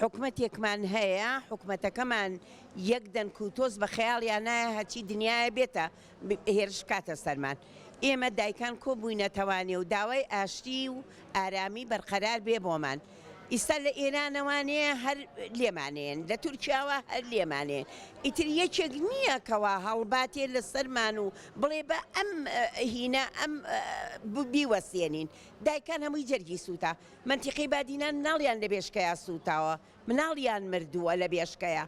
حکومەتێکمان هەیە حکومەتەکەمان یەک دەنکوتۆز بە خەیاڵیان نایە هەچی دنیاە بێتە هێرش کاتە سەرمان ئێمە دایکان کۆبووینەتەوانێ و داوای ئاشتی و ئارامی بەرقەرار بێ بۆمان ئیستا لە ئێرانەوانەیە هەر لێمانێن لە تورکیاوە هەر لێمانێن ئیتر یەکێک نییە کەوا هەڵباتێ لە سەرمان و بڵێ بە ئەم هینە ئەم بیوەسێنین دایکان هەمووی جەرگی سووتە منتیقی بادینان مناڵیان لە بێشکەیە سووتاوە مناڵیان مردووە لە بێشکەیە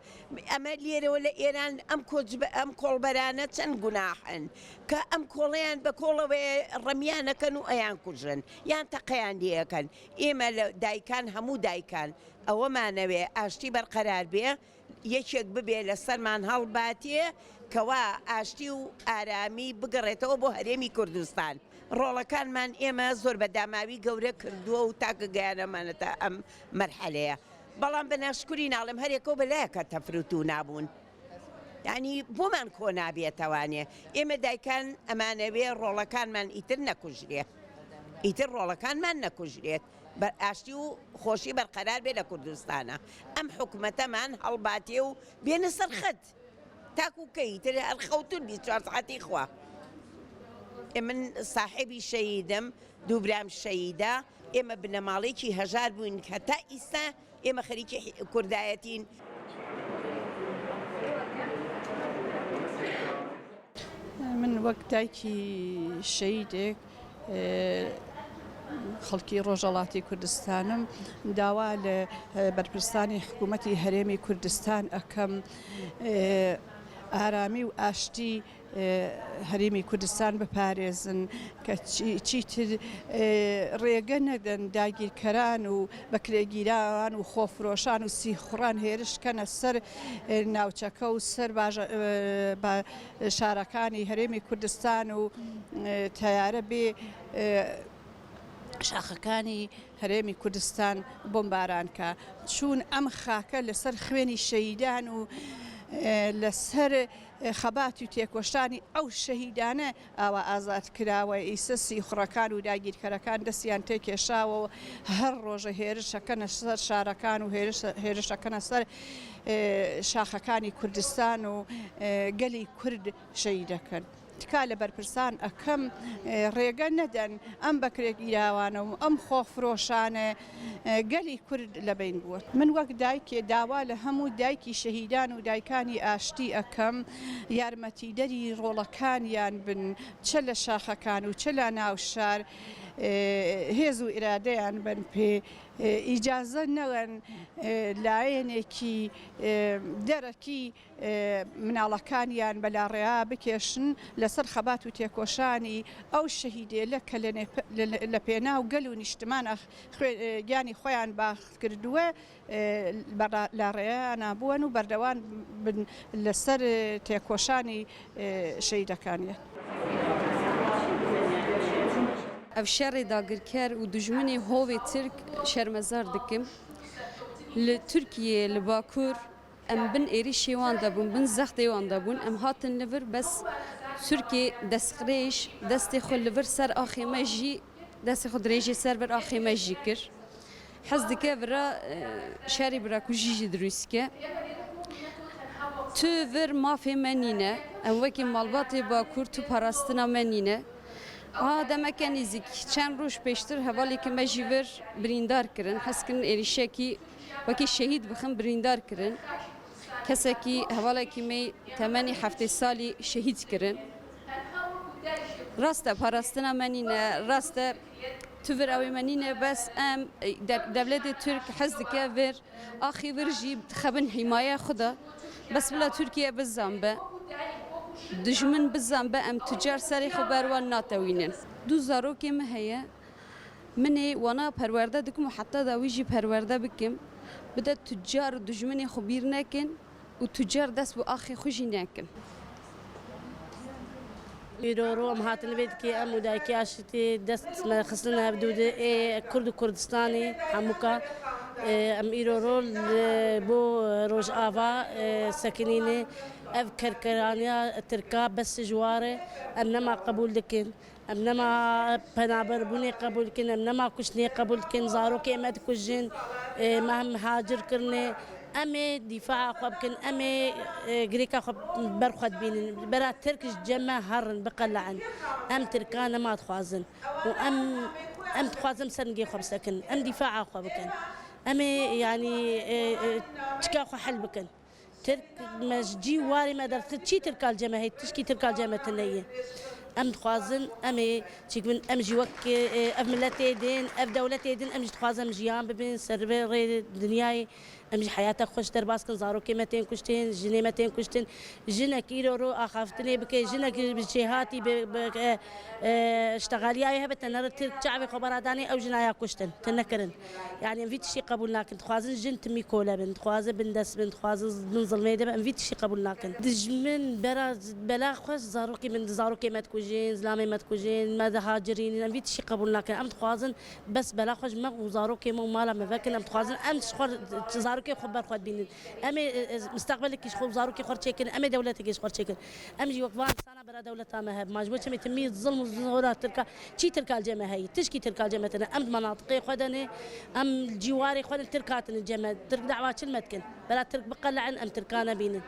ئەمە لێرەوە لە ئێران ئەم کۆڵبەرانە چەند گوناحن کە ئەم کۆڵەیان بە کۆڵەوەی ڕەمیانەکەن و ئەیان کوژن یان تەقەیان لێەکەن ئێمە لە دایکان هەموو دایکان ئەوەمانەوێ ئاشتی بەرقەرار بێ یەکێک ببێ لە سەرمان هەڵباتێ کەوا ئاشتی و ئارامی بگەڕێتەوە بۆ هەرێمی کوردستان ڕۆڵەکانمان ئێمە زۆر بەداماوی گەورە کردووە و تاکە گەیانەمانەتە ئەم مەرحەلەیە بەڵام بە ناشکوری ناڵم هەرێکەوە بەلایەکە تەفروت و نابوون یعنی بۆمان کۆ نابێتەوانێ ئێمە دایکان ئەمانەوێ ڕۆڵەکانمان ئیتر نەکوژرێ ئیتر ڕۆڵەکانمان نەکوژرێت بە ئاشتی و خۆشی بەرقەرار بێ لە کوردستانە ئەم حکومەتەمان هەڵباتێ و بێنە سەرخەت تاکوکەی تر هەر خەوتون 24 ساعتی خوا من ساحبی شەهیدم دوو برام شەهیدە ئێمە بنەماڵێکی هەژار بووین هەتا ئیستا ئێمە خەریکی کوردایەتین من وەک دایکی شەهیدێک خەڵکی ڕۆژهەڵاتی کوردستانم داوا لە بەرپرسانی حکوومەتی هەرێمی کوردستان ئەکەم ئارامی و ئاشتی هەرێمی کوردستان بپارێزن کە چیتر ڕێگە نەدەن داگیرکەران و بەکرێگیران و خۆفرۆشان و سیخوڕان هێرشکەنە سەر ناوچەکە و سەر شارەکانی هەرێمی کوردستان و تیارە بێ شاخەکانی هەرێمی کوردستان بۆمبارانکە چوون ئەم خاکە لەسەر خوێنی شەهیدان و لەسەر خەباتی و تێکۆشتانی ئەو شەهیدانە ئاوا ئازاد کراوە ئیسە سیخوڕەکان و داگیرکەرەکان دەستیان تێکێشاوە و هەر ڕۆژە هێرشەکەنە سەر شارەکان و هێرشەکەنە سەر شاخەکانی کوردستان و گەلی کورد شەهیدەکەن تکا لە بەرپرسان ئەکەم ڕێگە نەدەن ئەم بەکرێگیراوانە و ئەم خۆفرۆشانە گەلی کورد لەبین بووە من وەک دایکێ داوا لە هەموو دایکی شەهیدان و دایکانی ئاشتی ئەکەم یارمەتیدەری ڕۆڵەکانیان بن چە لە شاخەکان و چە لە ناو شار هێز و ئیرادەیان بن پێ ئیجازە نەوەن لایەنێکی دەرەکی مناڵەکانیان بەلاڕێیا بکێشن لەسەر خەبات و تێکۆشانی ئەو شەهیدێ لەکە لە پێناو گەل و نیشتمان گیانی خۆیان باخت کردووە لاڕێیان نابووەن و بەردەوام لەسەر تێکۆشانی شەهیدەکانیان. ئەو شەڕێ داگیرکەر و دوژمنی هۆوێ ترک شەرمەزار دکم لە تورکیە لە باکوور ئەم بن ئێری شێوان دەبوون بن زەختێ وان دەبوون ئەم هاتن لەڤر بەس تورکێ دەستخرێش دەستی خۆ لەڤر سەر ئاخێمەژی دەستی خۆ درێژی سەر بەر ئاخێمەژی کرد حەز دکە برا شاری برا کوژیژی دروستکە تو ڤر مافێ منینە ئەم وەکی ماڵباتێ باکوور تو پاراستنا منینە دەمەکە نزیک چەند ڕۆژ پێشتر هەواڵێکی مەژی ڤر بریندار کردن حەزکردن ئێریشێکی وەکی شەهید بخن بریندار کردن کەسێکی هەواڵێکی مەی تەمەنی هەفتێ ساڵی شەهید کردن ڕاستە پاراستنا منینە ڕاستە تو ڤر ئەوێ منینە بەس ئەم دەولەتی تورک حەز دکە ڤر ئاخی ڤرژی خەبن حیمایە خودا بەس بڵا تورکیە بزان بە دژمن بزان بە ئەم توجار سەری خۆ بەروان ناتەوینن دوو زارۆکێ مە هەیە منێ وەنا پەروەردە دکم و حتا داویژی پەروەردە بکەم بدە توجار و دژمنی خۆ بیر نەکەن و توجار دەست بۆ ئاخی خۆشی نەکەن ئیرۆڕۆ ئەم هاتن لەبێتکێ ئەم و دایکی ئاشتی دەست خستنە هەبدوودە کورد و کوردستانی هەمووکە ئەم ئیرۆڕۆ بۆ ڕۆژئاوا سەکنینێ أذكر كرانيا تركا بس جواره أنما قبول لكن أنما بنابر بني قبول كن أنما كشني قبول كن زارو كيمت كجن مهم هاجر كرني أمي دفاع خب كن أمي غريكا خب برخد بين برا تركش جمع هرن بقلعن أم تركانا ما تخوازن أم تخوازن سنجي خب سكن أم دفاع خب كن أمي يعني تكاخو حل بكن ترك مسجي واري ما درت تشي تركال جمع هي تشكي تركال جمع تنيه ام خوازن امي تشكون ام جي وك اف ملتي دين اف دولتي دين ام خوازن جيان ببين سربي دنياي ام حياتك خوش درباس كن زارو كيمتين كشتين جنيمتين كشتين جنا كيلو رو اخافتني بك جنا بجهاتي اشتغاليا هبت نرى ترك شعبي خبراداني او جنايا كشتن تنكرن يعني فيت شي قبولنا كنت خوازن جن تمي كولا بنت خوازن بندس بنت خوازن من ظلمي دابا فيت شي قبولنا كنت دجمن بلا خوش زاروكي من زاروكي ما تكوجين زلامي ما تكوجين ما هاجرين فيت شي قبولنا كن ام خوازن بس بلا خوش ما وزاروكي مو مالا ما فاكن ام خوازن ام شخور زاروكي خبر خد بين امي مستقبلك كيش خب زاروكي خور تشكل امي دولتك كيش خور تشكل ام جي وقفان سنه برا دولتها ما هب ماجبوش مي تمي الظلم والزهورات تركا شي تركا الجمع هي تشكي تركا الجمعتنا ام مناطقي خدني ام الجواري خد تركات الجمع ترك دعوات المتكن بلا ترك بقلع ام تركانا بين